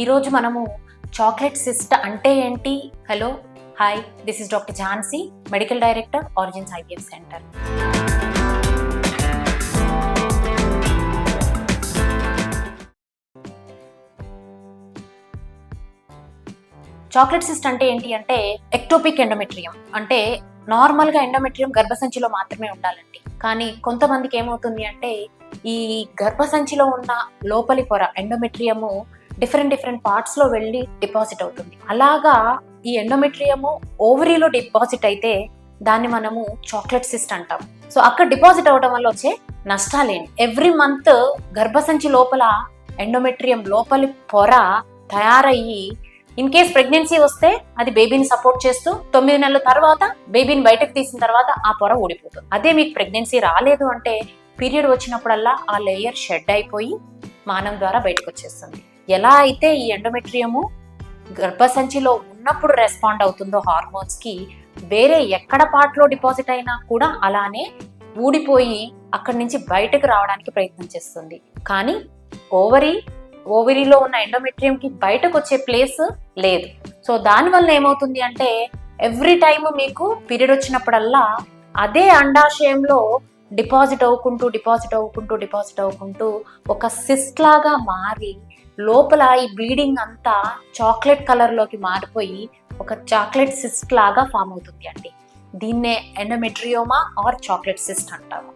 ఈరోజు మనము chocolate cyst అంటే ఏంటి? Hello, hi, this is doctor Jhansi, medical director, origins IVF centre. Chocolate cyst అంటే ఏంటి అంటే ఎక్టోపిక్ ఎండోమెట్రియం. అంటే నార్మల్గా ఎండోమెట్రియం గర్భసంచిలో మాత్రమే ఉండాలండి. కానీ కొంతమందికి ఏమవుతుంది అంటే ఈ గర్భసంచిలో ఉన్న లోపలి పొర ఎండోమెట్రియము డిఫరెంట్ పార్ట్స్ లో వెళ్ళి డిపాజిట్ అవుతుంది. అలాగా ఈ ఎండోమెట్రియము ఓవరీలో డిపాజిట్ అయితే దాన్ని మనము చాక్లెట్ సిస్ట్ అంటాం. సో అక్కడ డిపాజిట్ అవడం వల్ల వచ్చే నష్టాలేంటి? ఎవ్రీ మంత్ గర్భసంచి లోపల ఎండోమెట్రియం లోపలి పొర తయారయ్యి ఇన్ కేస్ ప్రెగ్నెన్సీ వస్తే అది బేబీని సపోర్ట్ చేస్తూ 9 నెలల తర్వాత బేబీని బయటకు తీసిన తర్వాత ఆ పొర ఊడిపోతుంది. అదే మీకు ప్రెగ్నెన్సీ రాలేదు అంటే పీరియడ్ వచ్చినప్పుడల్లా ఆ లేయర్ షెడ్ అయిపోయి మానం ద్వారా బయటకు వచ్చేస్తుంది. ఎలా అయితే ఈ ఎండోమెట్రియము గర్భసంచిలో ఉన్నప్పుడు రెస్పాండ్ అవుతుందో హార్మోన్స్ కి, వేరే ఎక్కడ పార్ట్ లో డిపాజిట్ అయినా కూడా అలానే ఊడిపోయి అక్కడి నుంచి బయటకు రావడానికి ప్రయత్నం చేస్తుంది. కానీ ఓవరీలో ఉన్న ఎండోమెట్రియం కి బయటకు వచ్చే ప్లేస్ లేదు. సో దానివల్ల ఏమవుతుంది అంటే ఎవ్రీ టైమ్ మీకు పీరియడ్ వచ్చినప్పుడల్లా అదే అండాశయంలో డిపాజిట్ అవ్వుకుంటూ ఒక సిస్ట్ లాగా మారి లోపల ఈ బ్లీడింగ్ అంతా చాక్లెట్ కలర్ లోకి మారిపోయి ఒక చాక్లెట్ సిస్ట్ లాగా ఫామ్ అవుతుంది అండి. దీన్నే ఎండోమెట్రియోమా ఆర్ చాక్లెట్ సిస్ట్ అంటాము.